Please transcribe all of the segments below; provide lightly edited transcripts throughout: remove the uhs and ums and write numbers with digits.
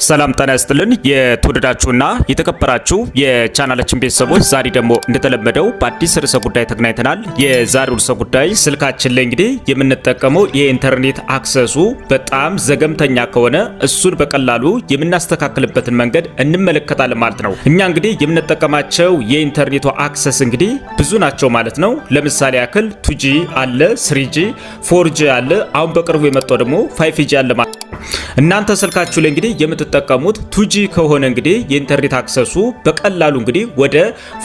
ሰላም ጤና ይስጥልን የተወደዳችሁና የተከበራችሁ የቻናላችን ቤተሰቦች፣ ዛሬ ደግሞ እንደተለመደው በአዲስ ርዕሰ ጉዳይ ተገናኝተናል። የዛሬው ርዕሰ ጉዳይ ስልካችን ላይ እንግዲህ የምንጠቀመው የኢንተርኔት አክሰሱ በጣም ዘገምተኛ ከሆነ እሱን በቀላሉ የምናስተካክልበትን መንገድ እንመለከታለን ማለት ነው። እኛ እንግዲህ የምንጠቀማቸው የኢንተርኔቱ አክሰስ እንግዲህ ብዙ ናቸው ማለት ነው። ለምሳሌ ያክል 2G አለ፣ 3G፣ 4G አለ፣ አሁን በቅርቡ የመጣው ደግሞ 5G አለ ማለት ነው። እናንተ ስልካችሁ ላይ እንግዲህ የምትጠቀሙት 2G ከሆነ እንግዲህ የኢንተርኔት አክሰሱ በቀላሉ እንግዲህ ወደ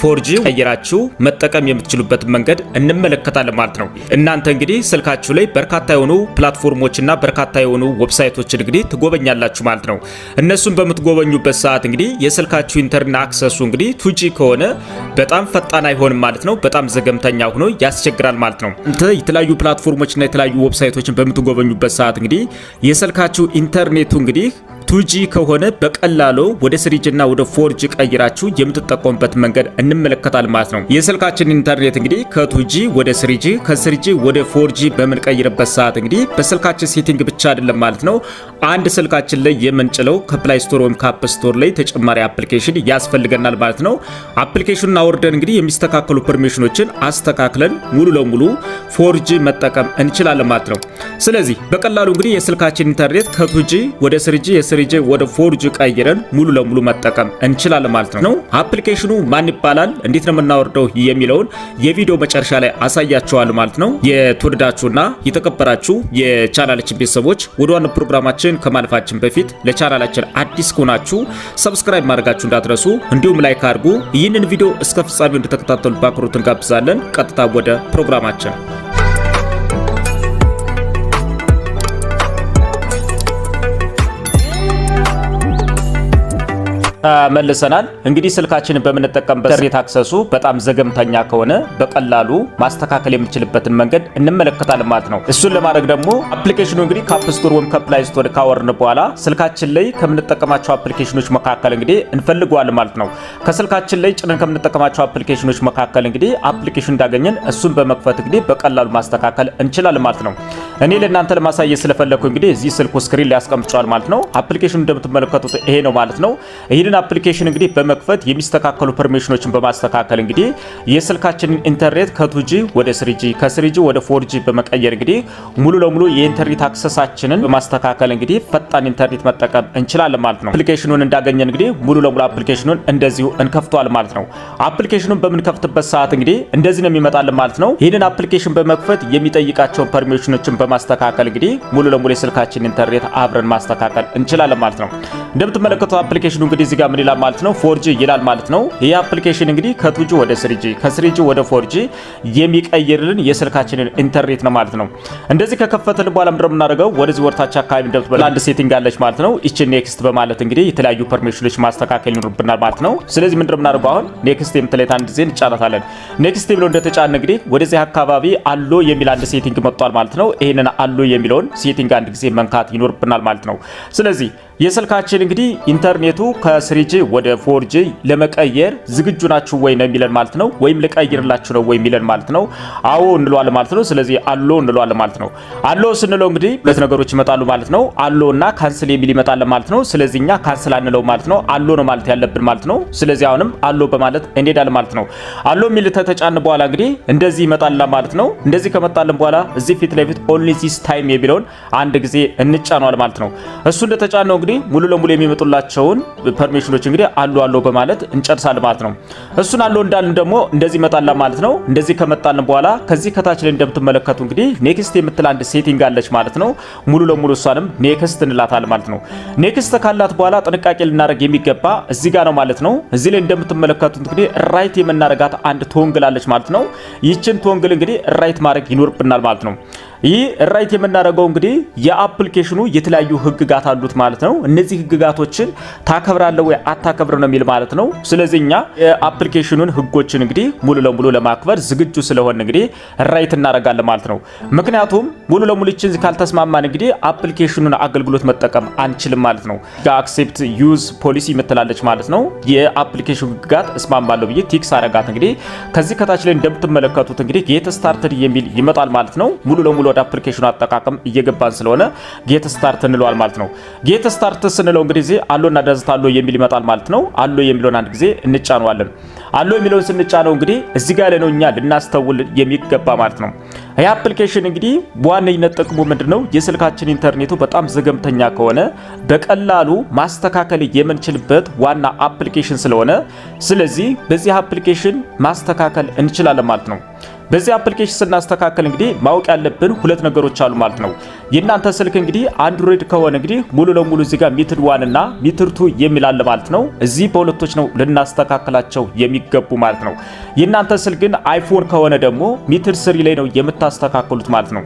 4G ቀይራችሁ መጠቀም የምትችሉበት መንገድ እንመለከታለን ማለት ነው። እናንተ እንግዲህ ስልካችሁ ላይ በርካታ የሆኑ ፕላትፎርሞችና በርካታ የሆኑ ዌብሳይቶችን እንግዲህ ትጎበኛላችሁ ማለት ነው። እነሱን በምትጎበኙበት ሰዓት እንግዲህ የስልካችሁ ኢንተርኔት አክሰሱ እንግዲህ 2G ከሆነ በጣም ፈጣን አይሆንም ማለት ነው። በጣም ዘገምተኛ ሆኖ ያስቸግራል ማለት ነው። የተለያዩ ፕላትፎርሞችና የተለያዩ ዌብሳይቶችን በምትጎበኙበት ሰዓት እንግዲህ የስልካችሁ ኢንተርኔቱ እንግዲህ 2G ከሆነ በቀላሉ ወደ 3G እና ወደ 4G ቀይራችሁ የምትጠቀሙበት መንገድ እንመለከታለን ማለት ነው። የስልካችን ኢንተርኔት እንግዲህ ከ2G ወደ 3G ከ3G ወደ 4G በምንቀይርበት ሰዓት እንግዲህ በስልካችን ሴቲንግ ብቻ አይደለም ማለት ነው። አንድ ስልካችን ላይ የምንጭለው ከፕላይ ስቶር ወይም ከአፕ ስቶር ላይ ተጨማሪ አፕሊኬሽን ያስፈልገናል ማለት ነው። አፕሊኬሽኑን አውርደን እንግዲህ የሚስተካከሉ ፐርሚሽኖችን አስተካክለን ሙሉ ለሙሉ 4G መጠቀም እንችላለን ማለት ነው። ስለዚህ በቀላሉ እንግዲህ የስልካችን ኢንተርኔት ከ2G ወደ 3G ወደ 4G ቀይረን ሙሉ ለሙሉ መጠቀም እንችላለን ማለት ነው። አፕሊኬሽኑ ማን ይባላል፣ እንዴት ነው የምናወርደው የሚለውን የቪዲዮ መጨረሻ ላይ አሳያችኋለሁ ማለት ነው። የተወደዳችሁና የተከበራችሁ የቻናላችን ቤተሰቦች ወደ ዋናው ፕሮግራማችን ከማለፋችን በፊት ለቻናላችን አዲስ ከሆናችሁ ሰብስክራይብ ማድረጋችሁ እንዳትረሱ፣ እንዲሁም ላይክ አድርጉ። ይህንን ቪዲዮ እስከ ፍጻሜው እንድትከታተሉ በአክብሮት እንጋብዛለን። ቀጥታ ወደ ፕሮግራማችን መልሰናል። እንግዲህ ስልካችንን በምንጠቀምበት ኢንተርኔት አክሰሱ በጣም ዘገምተኛ ከሆነ በቀላሉ ማስተካከል የምንችልበትን መንገድ እንመለከታለን ማለት ነው። እሱን ለማድረግ ደግሞ አፕሊኬሽኑ እንግዲህ ከአፕ ስቶር ወይም ከፕላይ ስቶር ካወርን በኋላ ስልካችን ላይ ከምንጠቀማቸው አፕሊኬሽኖች መካከል እንግዲህ እንፈልገዋለን ማለት ነው። ከስልካችን ላይ ጭነን ከምንጠቀማቸው አፕሊኬሽኖች መካከል እንግዲህ አፕሊኬሽን እንዳገኘን እሱን በመክፈት እንግዲህ በቀላሉ ማስተካከል እንችላለን ማለት ነው። እኔ ለእናንተ ለማሳየት ስለፈለኩ እንግዲህ እዚህ ስልኩ ስክሪን ላይ ያስቀምጫል ማለት ነው። አፕሊኬሽኑ እንደምትመለከቱት ይሄ ነው ማለት ነው። ይሄንን አፕሊኬሽን እንግዲህ በመክፈት የሚስተካከሉ ፐርሚሽኖችን በማስተካከል እንግዲህ የስልካችንን ኢንተርኔት ከ2G ወደ 3G ከ3G ወደ 4G በመቀየር እንግዲህ ሙሉ ለሙሉ የኢንተርኔት አክሰሳችንን በማስተካከል እንግዲህ ፈጣን ኢንተርኔት መጠቀም እንችላለን ማለት ነው። አፕሊኬሽኑን እንዳገኘን እንግዲህ ሙሉ ለሙሉ አፕሊኬሽኑን እንደዚሁ እንከፍተዋል ማለት ነው። አፕሊኬሽኑን በምንከፍትበት ሰዓት እንግዲህ እንደዚህ ነው የሚመጣልን ማለት ነው። ይሄንን አፕሊኬሽን በመክፈት የሚጠይቃቸውን ፐርሚሽኖችን በማስተካከል እንግዲህ ሙሉ ለሙሉ የስልካችንን ኢንተርኔት አብረን ማስተካከል እንችላለን ማለት ነው። እንደምትመለከቱት አፕሊኬሽኑ እንግዲህ እዚህ ጋር ምን ይላል ማለት ነው? 4G ይላል ማለት ነው። ይሄ አፕሊኬሽን እንግዲህ ከ2G ወደ 3G ከ3G ወደ 4G የሚቀይርልን የስልካችንን ኢንተርኔት ነው ማለት ነው። እንደዚህ ከከፈተልን በኋላ ምንድነው የምናደርገው? ወደዚህ ወርታች አካባቢ እንደምትመለከቱት አንድ ሴቲንግ አለች ማለት ነው። እቺ ኔክስት በማለት እንግዲህ የተለያዩ ፐርሚሽኖች ማስተካከል ይኖርብናል ማለት ነው። ስለዚህ ምንድነው የምናደርገው? አሁን ኔክስት የምትለይት አንድ ጊዜ እንጫናታለን። ኔክስት ብሎ እንደተጫነ እንግዲህ ወደዚህ አካባቢ አሎ የሚል አንድ ሴቲንግ መጥቷል ማለት ነው። ይሄንን አሎ የሚለውን ሴቲንግ አንድ ጊዜ መንካት ይኖርብናል ማለት ነው። ስለዚህ የስልካችን እንግዲህ ኢንተርኔቱ ከ3G ወደ 4G ለመቀየር ዝግጁ ናችሁ ወይ ነው የሚለን ማለት ነው። ወይም ልቀይርላችሁ ነው ወይ የሚለን ማለት ነው። አዎ እንለዋለን ማለት ነው። ስለዚህ አሎ እንለዋለን ማለት ነው። አሎ ስንለው እንግዲህ ሁለት ነገሮች ይመጣሉ ማለት ነው። አሎ እና ካንስል የሚል ይመጣል ማለት ነው። ስለዚህ እኛ ካንስል አንለው ማለት ነው። አሎ ነው ማለት ያለብን ማለት ነው። ስለዚህ አሁንም አሎ በማለት እንሄዳለን ማለት ነው። አሎ የሚል ተተጫን በኋላ እንግዲህ እንደዚህ ይመጣል ማለት ነው። እንደዚህ ከመጣልን በኋላ እዚህ ፊት ለፊት ኦንሊ ዚስ ታይም የሚለውን አንድ ጊዜ እንጫነዋል ማለት ነው። እሱ እንደተጫነው እንግዲህ ሙሉ ለሙሉ የሚመጡላቸውን ፐርሚሽኖች እንግዲህ አሎ በማለት እንጨርሳለን ማለት ነው። እሱን አሎ እንዳልን ደግሞ እንደዚህ ይመጣል ማለት ነው። እንደዚህ ከመጣልን በኋላ ከዚህ ከታች ላይ እንደምትመለከቱ እንግዲህ ኔክስት የምትል አንድ ሴቲንግ አለች ማለት ነው። ሙሉ ለሙሉ እሷንም ኔክስት እንላታለን ማለት ነው። ኔክስት ካላት በኋላ ጥንቃቄ ልናደርግ የሚገባ እዚህ ጋር ነው ማለት ነው። እዚህ ላይ እንደምትመለከቱት እንግዲህ ራይት የምናደርጋት አንድ ቶንግል አለች ማለት ነው። ይህችን ቶንግል እንግዲህ ራይት ማድረግ ይኖርብናል ማለት ነው። ይህ ራይት የምናደርገው እንግዲህ የአፕሊኬሽኑ የተለያዩ ህግጋት አሉት ማለት ነው። እነዚህ ህግጋቶችን ታከብራለህ ወይ አታከብርም ነው የሚል ማለት ነው። ስለዚህ እኛ የአፕሊኬሽኑን ህጎችን እንግዲህ ሙሉ ለሙሉ ለማክበር ዝግጁ ስለሆነ እንግዲህ ራይት እናደርጋለን ማለት ነው። ምክንያቱም ሙሉ ለሙሉ እቺን ካልተስማማን እንግዲህ አፕሊኬሽኑን አገልግሎት መጠቀም አንችልም ማለት ነው። አክሴፕት ዩዝ ፖሊሲ የምትላለች ማለት ነው። የአፕሊኬሽኑ ህግጋት እስማማለሁ ብዬ ቲክስ አረጋት እንግዲህ ከዚህ ከታች ላይ እንደምትመለከቱት እንግዲህ ጌት ስታርትድ የሚል ይመጣል ማለት ነው። ሙሉ ለሙሉ ወደ አፕሊኬሽኑ አጠቃቀም እየገባን ስለሆነ ጌት ስታርት እንለዋል ማለት ነው። ጌት ስታርት ስንለው እንግዲህ እዚህ አሎና ዳዝት አሎ የሚል ይመጣል ማለት ነው። አሎ የሚለውን አንድ ጊዜ እንጫነዋለን። አሎ የሚለውን ስንጫነው እንግዲህ እዚህ ጋር ላይ ነው እኛ ልናስተውል የሚገባ ማለት ነው። ይህ አፕሊኬሽን እንግዲህ በዋነኝነት ጥቅሙ ምንድነው? የስልካችን ኢንተርኔቱ በጣም ዘገምተኛ ከሆነ በቀላሉ ማስተካከል የምንችልበት ዋና አፕሊኬሽን ስለሆነ ስለዚህ በዚህ አፕሊኬሽን ማስተካከል እንችላለን ማለት ነው። በዚህ አፕሊኬሽን ስናስተካከል እንግዲህ ማወቅ ያለብን ሁለት ነገሮች አሉ ማለት ነው። የእናንተ ስልክ እንግዲህ አንድሮይድ ከሆነ እንግዲህ ሙሉ ለሙሉ እዚህ ጋር ሚትር 1 እና ሚትር 2 የሚል አለ ማለት ነው። እዚህ በሁለቶች ነው ልናስተካክላቸው የሚገቡ ማለት ነው። የእናንተ ስልክ ግን አይፎን ከሆነ ደግሞ ሚትር 3 ላይ ነው የምታስተካክሉት ማለት ነው።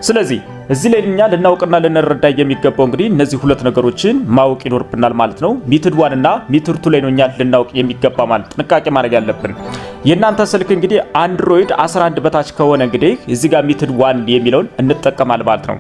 ስለዚህ እዚህ ላይ እኛ ልናውቅና ልንረዳ የሚገባው እንግዲህ እነዚህ ሁለት ነገሮችን ማወቅ ይኖርብናል ማለት ነው። ሚትር 1 እና ሚትር 2 ላይ ነው እኛ ልናውቅ የሚገባ ማለት ጥንቃቄ ማድረግ ያለብን። የእናንተ ስልክ እንግዲህ አንድሮይድ 11 በታች ከሆነ እንግዲህ እዚህ ጋር ሚትር 1 የሚለውን እንጠቀማል ማለት ነው።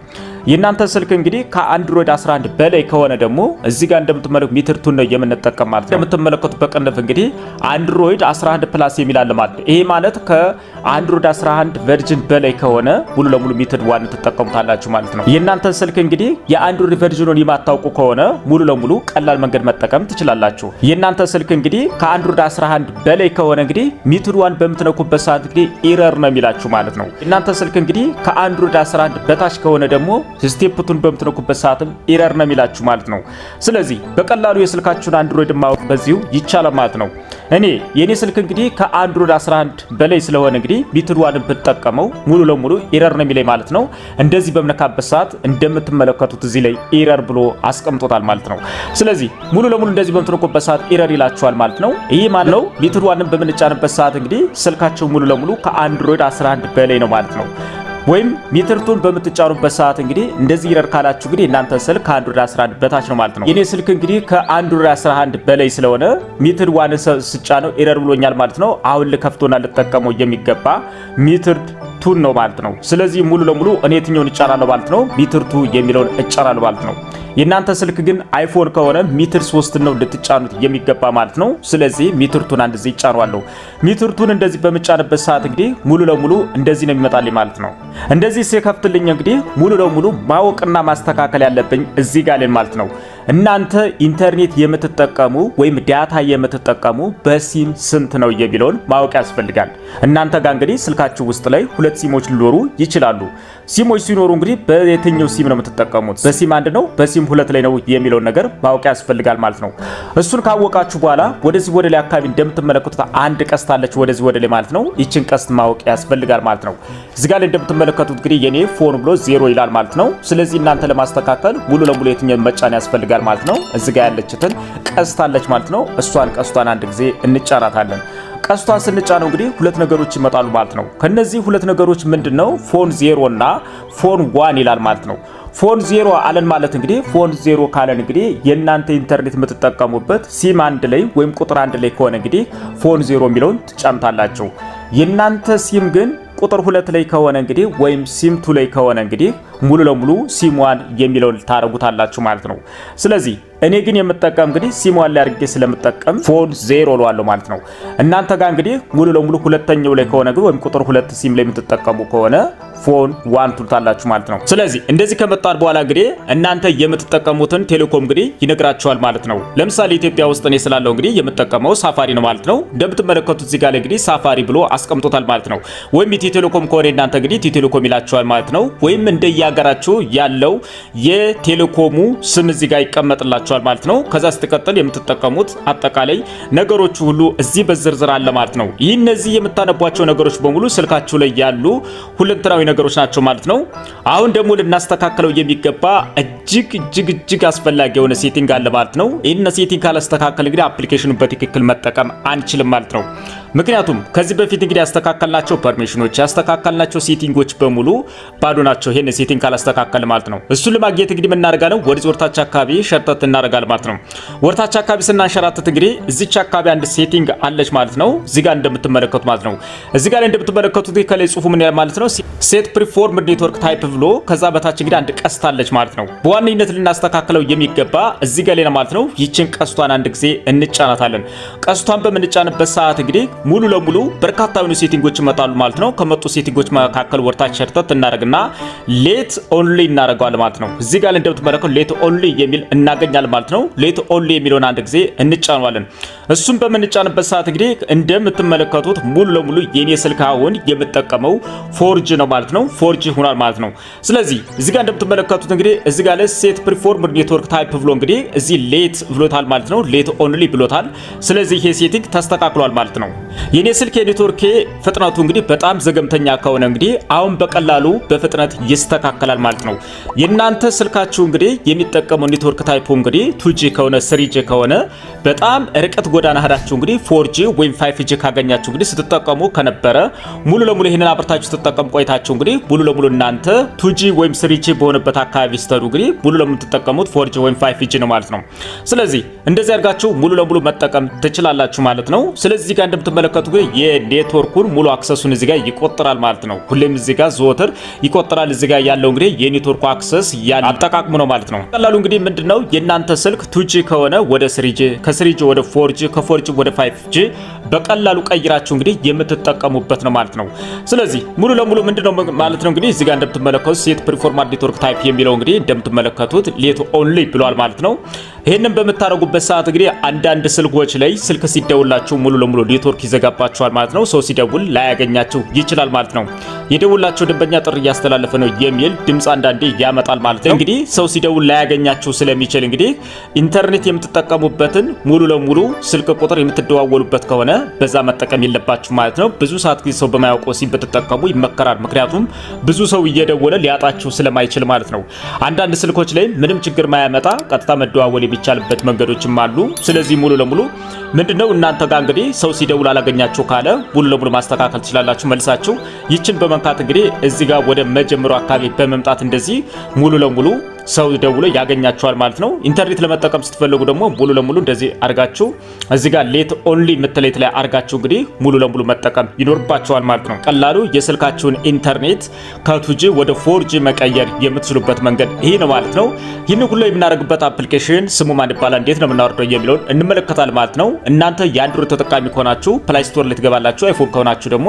የእናንተ ስልክ እንግዲህ ከአንድሮይድ 11 በላይ ከሆነ ደግሞ እዚህ ጋር እንደምትመለከቱ ሚትር 2 ነው የምንጠቀም ማለት ነው። እንደምትመለከቱ በቅንፍ እንግዲህ አንድሮይድ 11 ፕላስ የሚል አለ ማለት ነው። ይሄ ማለት ከአንድሮይድ 11 ቨርዥን በላይ ከሆነ ሙሉ ለሙሉ ሚትር 1 ትጠቀሙታላችሁ ማለት ነው። የእናንተ ስልክ እንግዲህ የአንድሮይድ ቨርዥኑን የማታውቁ ከሆነ ሙሉ ለሙሉ ቀላል መንገድ መጠቀም ትችላላችሁ። የእናንተ ስልክ እንግዲህ ከአንድሮይድ 11 በላይ ከሆነ እንግዲህ ሚትር 1 በምትነኩበት ሰዓት እንግዲህ ኢረር ነው የሚላችሁ ማለት ነው። የእናንተ ስልክ እንግዲህ ከአንድሮይድ 11 በታች ከሆነ ደግሞ ስቴፕቱን በምትነኩበት ሰዓትም ኢረር ነው የሚላችሁ ማለት ነው። ስለዚህ በቀላሉ የስልካችሁን አንድሮይድ ማወቅ በዚሁ ይቻላል ማለት ነው። የኔ ስልክ እንግዲህ ከአንድሮይድ 11 በላይ ስለሆነ እንግዲህ ሚትር 1 ብትጠቀመው ሙሉ ለሙሉ ኢረር ነው የሚለኝ ማለት ነው። እንደዚህ በመነካበት ሰዓት እንደምትመለከቱት እዚህ ላይ ኢረር ብሎ አስቀምጦታል ማለት ነው። ስለዚህ ሙሉ ለሙሉ እንደዚህ በምትነኩበት ሰዓት ኢረር ይላችኋል ማለት ነው። ይሄ ማለት ነው ሚትር 1 በምንጫንበት ሰዓት እንግዲህ ስልካችሁ ሙሉ ለሙሉ ከአንድሮይድ 11 በላይ ነው ማለት ነው። ወይም ሚትር 2 በምትጫኑበት ሰዓት እንግዲህ እንደዚህ ኢረር ካላችሁ እንግዲህ እናንተ ስልክ ከአንድሮይድ 11 በታች ነው ማለት ነው። የኔ ስልክ እንግዲህ ከአንድሮይድ 11 በላይ ስለሆነ ሚትር 1 ስጫነው ኢረር ብሎኛል ማለት ነው። አሁን ልከፍቶና ልጠቀመው የሚገባ ሚትር 2 ነው ማለት ነው። ስለዚህ ሙሉ ለሙሉ እኔ የትኛውን እጫናለሁ ማለት ነው? ሚትር 2 የሚለውን እጫናለሁ ማለት ነው። የእናንተ ስልክ ግን አይፎን ከሆነ ሚትር 3 ነው ልትጫኑት የሚገባ ማለት ነው። ስለዚህ ሚትር 2 አንድ እዚህ እጫናለሁ። ሚትር 2 እንደዚህ በመጫንበት ሰዓት እንግዲህ ሙሉ ለሙሉ እንደዚህ ነው የሚመጣልኝ ማለት ነው። እንደዚህ ሲከፍትልኝ እንግዲህ ሙሉ ለሙሉ ማወቅና ማስተካከል ያለብኝ እዚህ ጋር ላይ ማለት ነው። እናንተ ኢንተርኔት የምትጠቀሙ ወይም ዳታ የምትጠቀሙ በሲም ስንት ነው የሚለውን ማወቅ ያስፈልጋል። እናንተ ጋር እንግዲህ ስልካችሁ ውስጥ ላይ ሁለት ሲሞች ሊኖሩ ይችላሉ። ሲሞች ሲኖሩ እንግዲህ በየትኛው ሲም ነው የምትጠቀሙት? በሲም 1 ነው በሲም 2 ላይ ነው የሚለውን ነገር ማወቅ ያስፈልጋል ማለት ነው። እሱን ካወቃችሁ በኋላ ወደዚህ ወደ ላይ አካባቢ እንደምትመለከቱት አንድ ቀስት አለች ወደዚህ ወደ ላይ ማለት ነው። ይችን ቀስት ማወቅ ያስፈልጋል ማለት ነው። እዚህ ጋር እንደምትመለከቱት እንግዲህ የኔ ፎን ብሎ 0 ይላል ማለት ነው። ስለዚህ እናንተ ለማስተካከል ሙሉ ለሙሉ የትኛውን መጫን ያስፈልጋል ማለት ነው። እዚህ ጋር ያለችትን ቀስት አለች ማለት ነው። ቀስቷን አንድ ጊዜ እንጫራታለን። ቀስቷን ስንጫነው እንግዲህ ሁለት ነገሮች ይመጣሉ ማለት ነው። ከነዚህ ሁለት ነገሮች ምንድነው? ፎን 0 እና ፎን 1 ይላል ማለት ነው። ፎን 0 አለን ማለት እንግዲህ ፎን 0 ካለን እንግዲህ የእናንተ ኢንተርኔት የምትጠቀሙበት ሲም 1 ላይ ወይም ቁጥር 1 ላይ ከሆነ እንግዲህ ፎን 0 የሚለውን ትጫምታላችሁ። የእናንተ ሲም ግን ቁጥር 2 ላይ ከሆነ እንግዲህ ወይም ሲም 2 ላይ ከሆነ እንግዲህ ሙሉ ለሙሉ ሲም 1 የሚለውን ታረጉታላችሁ ማለት ነው። ስለዚህ እኔ ግን የምጠቀም እንግዲህ ሲም 1 ላይ አድርጌ ስለምጠቀም ፎን 0 እለዋለሁ ማለት ነው። እናንተ ጋር እንግዲህ ሙሉ ለሙሉ ሁለተኛው ላይ ከሆነ ግን ወይም ቁጥር 2 ሲም ላይ የምትጠቀሙ ከሆነ ፎን 1 ትሉታላችሁ ማለት ነው። ስለዚህ እንደዚህ ከመጣን በኋላ እንግዲህ እናንተ የምትጠቀሙትን ቴሌኮም እንግዲህ ይነግራችኋል ማለት ነው። ለምሳሌ ኢትዮጵያ ውስጥ እኔ ስላለው እንግዲህ የምጠቀመው ሳፋሪ ነው ማለት ነው። እንደምትመለከቱት እዚህ ጋር እንግዲህ ሳፋሪ ብሎ አስቀምጦታል ማለት ነው። ወይም ኢትዮ ቴሌኮም ከሆነ እናንተ እንግዲህ ኢትዮ ቴሌኮም ይላችኋል ማለት ነው። ወይም እንደየሀገራችሁ ያለው የቴሌኮሙ ስም እዚህ ጋር ይቀመጥላችኋል ማለት ነው። ከዛ ስትቀጥል የምትጠቀሙት አጠቃላይ ነገሮች ሁሉ እዚህ በዝርዝር አለ ማለት ነው። ይህ እነዚህ የምታነቧቸው ነገሮች በሙሉ ስልካችሁ ላይ ያሉ ሁለንተናዊ ነገሮች ናቸው ማለት ነው። አሁን ደግሞ ልናስተካክለው የሚገባ እጅግ አስፈላጊ የሆነ ሴቲንግ አለ ማለት ነው። ይህን ሴቲንግ ካላስተካከል እንግዲህ አፕሊኬሽኑን በትክክል መጠቀም አንችልም ማለት ነው። ምክንያቱም ከዚህ በፊት እንግዲህ ያስተካከልናቸው ፐርሚሽኖች ያስተካከልናቸው ሴቲንጎች በሙሉ ባዶ ናቸው። ይሄን ሴቲንግ ካላስተካከል ማለት ነው። እሱን ለማግኘት እንግዲህ ምን እናደርጋለን? ወደ ወርታች አካባቢ ሸርተት እናደርጋለን ማለት ነው። ወርታች አካባቢ ስናንሸራተት እንግዲህ እዚች አካባቢ አንድ ሴቲንግ አለች ማለት ነው። እዚህ ጋር እንደምትመለከቱት ማለት ነው። እዚህ ጋር እንደምትመለከቱት ከላይ ጽሁፉ ምን ያለ ማለት ነው? ሴት ፕሪፎርም ኔትወርክ ታይፕ ብሎ ከዛ በታች እንግዲህ አንድ ቀስት አለች ማለት ነው። በዋነኝነት ልናስተካክለው የሚገባ እዚህ ጋር ላይ ማለት ነው። ይችን ቀስቷን አንድ ጊዜ እንጫናታለን። ቀስቷን በምንጫንበት ሰዓት እንግዲህ ሙሉ ለሙሉ በርካታ የሆኑ ሴቲንጎች ይመጣሉ ማለት ነው። ከመጡ ሴቲንጎች መካከል ወርታች ሸርተት እናደርግና ሌት ኦንሊ እናደርገዋለን ማለት ነው። እዚህ ጋር እንደምትመለከቱ ሌት ኦንሊ የሚል እናገኛለን ማለት ነው። ሌት ኦንሊ የሚለውን አንድ ጊዜ እንጫነዋለን። እሱም በምንጫንበት ሰዓት እንግዲህ እንደምትመለከቱት ሙሉ ለሙሉ የኔ ስልክ አሁን የምጠቀመው 4G ነው ማለት ነው። 4G ሆኗል ማለት ነው። ስለዚህ እዚህ ጋር እንደምትመለከቱት እንግዲህ እዚህ ጋር ሴት ፕሪፎርምድ ኔትወርክ ታይፕ ብሎ እንግዲህ እዚህ ሌት ብሎታል ማለት ነው። ሌት ኦንሊ ብሎታል። ስለዚህ ይሄ ሴቲንግ ተስተካክሏል ማለት ነው። የኔ ስልክ የኔትወርክ ፍጥነቱ እንግዲህ በጣም ዘገምተኛ ከሆነ እንግዲህ አሁን በቀላሉ በፍጥነት ይስተካከላል ማለት ነው። የናንተ ስልካችሁ እንግዲህ የሚጠቀመው ኔትወርክ ታይፑ እንግዲህ 2G ከሆነ 3G ከሆነ በጣም ርቀት ጎዳና ሄዳችሁ እንግዲህ 4G ወይም 5G ካገኛችሁ እንግዲህ ስትጠቀሙ ከነበረ ሙሉ ለሙሉ ይሄንን አብርታችሁ ስትጠቀሙ ቆይታችሁ እንግዲህ ሙሉ ለሙሉ እናንተ 2G ወይም 3G በሆነበት አካባቢ ስትሄዱ እንግዲህ ሙሉ ለሙሉ ተጠቀሙት 4G ወይም 5G ነው ማለት ነው። ስለዚህ እንደዚህ አድርጋችሁ ሙሉ ለሙሉ መጠቀም ትችላላችሁ ማለት ነው። ስለዚህ እዚህ ጋር እንደምትመለከቱ የኔትወርኩን ሙሉ አክሰሱን እዚህ ጋር ይቆጥራል ማለት ነው። ሁሌም እዚህ ጋር ዘወትር ይቆጥራል። እዚህ ጋር ያለው እንግዲህ የኔትወርኩ አክሰስ አጠቃቅሙ ነው ማለት ነው። ቀላሉ እንግዲህ ምንድነው የናንተ ስልክ 2G ከሆነ ወደ 3G፣ ከ3G ወደ 4G፣ ከ4G ወደ 5G በቀላሉ ቀይራችሁ እንግዲህ የምትጠቀሙበት ነው ማለት ነው። ስለዚህ ሙሉ ለሙሉ ምንድነው ማለት ነው እንግዲህ እዚህ ጋር እንደምትመለከቱት ሴት ፕሪፎርምድ ኔትወርክ ታይፕ የሚለው እንግዲህ እንደምትመለከቱት ሌት ኦንሊ ብሏል ማለት ነው። ይሄንን በምታረጉበት ሰዓት እንግዲህ አንዳንድ ስልኮች ላይ ስልክ ሲደውላችሁ ሙሉ ለሙሉ ኔትወርክ ይዘጋባችኋል ማለት ነው። ሰው ሲደውል ላያገኛችሁ ይችላል ማለት ነው። የደውላችሁ ደንበኛ ጥሪ እያስተላለፈ ነው የሚል ድምጽ አንዳንዴ ያመጣል ማለት ነው። እንግዲህ ሰው ሲደውል ላያገኛችሁ ስለሚችል እንግዲህ ኢንተርኔት የምትጠቀሙበትን ሙሉ ለሙሉ ስልክ ቁጥር የምትደዋወሉበት ከሆነ በዛ መጠቀም የለባችሁ ማለት ነው። ብዙ ሰዓት ሰው በማያውቀው ሲም ብትጠቀሙ ይመከራል። ምክንያቱም ብዙ ሰው እየደወለ ሊያጣችሁ ስለማይችል ማለት ነው። አንዳንድ ስልኮች ላይ ምንም ችግር ማያመጣ ቀጥታ መደዋወል የሚቻልበት መንገዶችም አሉ። ስለዚህ ሙሉ ለሙሉ ምንድነው እናንተ ጋር እንግዲህ ሰው ሲደውል አላገኛችሁ ካለ ሙሉ ለሙሉ ማስተካከል ትችላላችሁ። መልሳችሁ ይችን በመንካት እንግዲህ እዚህ ጋር ወደ መጀመሪያው አካባቢ በመምጣት እንደዚህ ሙሉ ለሙሉ ሰው ደውሎ ያገኛችኋል ማለት ነው። ኢንተርኔት ለመጠቀም ስትፈልጉ ደግሞ ሙሉ ለሙሉ እንደዚህ አርጋችሁ እዚህ ጋር ሌት ኦንሊ ምትለይት ላይ አርጋችሁ እንግዲህ ሙሉ ለሙሉ መጠቀም ይኖርባችኋል ማለት ነው። ቀላሉ የስልካችሁን ኢንተርኔት ከ2G ወደ 4G መቀየር የምትችሉበት መንገድ ይሄ ነው ማለት ነው። ይህን ሁሉ የምናደርግበት አፕሊኬሽን ስሙ ማን ይባላል፣ እንዴት ነው የምናወርደው የሚለውን እንመለከታለን ማለት ነው። እናንተ የአንድሮይድ ተጠቃሚ ከሆናችሁ ፕላይ ስቶር ላይ ትገባላችሁ፣ አይፎን ከሆናችሁ ደግሞ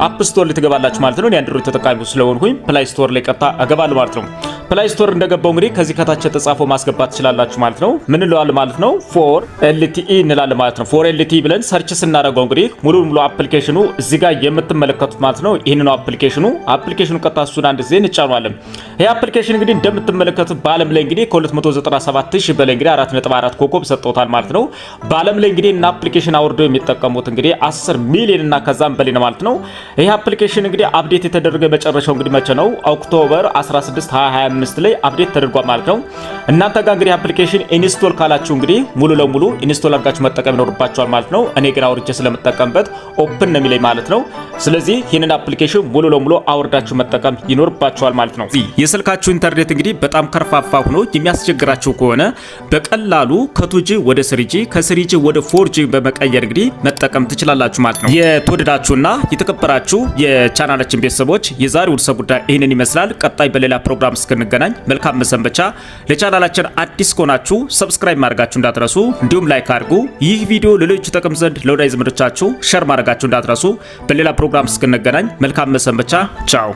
አፕ ስቶር ላይ ትገባላችሁ ማለት ነው። የአንድሮይድ ተጠቃሚ ስለሆንኩኝ ፕላይ ስቶር ላይ ቀጥታ እገባለሁ ማለት ነው። ፕላይ ስቶር እንደገባው እንግዲህ ከዚህ ከታች የተጻፈው ማስገባት ትችላላችሁ ማለት ነው። ምን እንለዋለን ማለት ነው? ፎር LTE እንላለን ማለት ነው። ፎር LTE ብለን ሰርች ስናደርገው እንግዲህ ሙሉ ሙሉ አፕሊኬሽኑ እዚህ ጋር የምትመለከቱት ማለት ነው። ይሄንን አፕሊኬሽኑ ቀጥታ እሱን አንድ ጊዜ እንጫነዋለን። ይሄ አፕሊኬሽን እንግዲህ እንደምትመለከቱት በዓለም ላይ እንግዲህ ከ297000 በላይ እንግዲህ 4.4 ኮከብ ሰጥቶታል ማለት ነው። በዓለም ላይ እንግዲህ እና አፕሊኬሽን አውርደው የሚጠቀሙት እንግዲህ 10 ሚሊዮን እና ከዛም በላይ ነው ማለት ነው። ይሄ አፕሊኬሽን እንግዲህ አፕዴት የተደረገ መጨረሻው እንግዲህ መቼ ነው? ኦክቶበር 16 2025 ላይ አፕዴት ተደርጓል ማለት ነው። እናንተ ጋር እንግዲህ አፕሊኬሽን ኢንስቶል ካላችሁ እንግዲህ ሙሉ ለሙሉ ኢንስቶል አድርጋችሁ መጠቀም ይኖርባችኋል ማለት ነው። እኔ ግን አውርጄ ስለምጠቀምበት ኦፕን ነው የሚለኝ ማለት ነው። ስለዚህ ይህንን አፕሊኬሽን ሙሉ ለሙሉ አውርዳችሁ መጠቀም ይኖርባችኋል ማለት ነው። የስልካችሁ ኢንተርኔት እንግዲህ በጣም ከርፋፋ ሆኖ የሚያስቸግራችሁ ከሆነ በቀላሉ ከ2G ወደ 3G ከ3G ወደ 4G በመቀየር እንግዲህ መጠቀም ትችላላችሁ ማለት ነው። የተወደዳችሁና የተከበራችሁ የቻናላችን ቤተሰቦች የዛሬው ርዕሰ ጉዳይ ይህንን ይመስላል። ቀጣይ በሌላ ፕሮግራም እስክንገናኝ መልካም መሰንበቻ። ለቻናላችን አዲስ ከሆናችሁ ሰብስክራይብ ማድረጋችሁ እንዳትረሱ፣ እንዲሁም ላይክ አድርጉ። ይህ ቪዲዮ ለሌሎች ጥቅም ዘንድ ለወዳጅ ዘመዶቻችሁ ሸር ማድረጋችሁ እንዳትረሱ። በሌላ ፕሮግራም እስክንገናኝ መልካም መሰንበቻ። ቻው።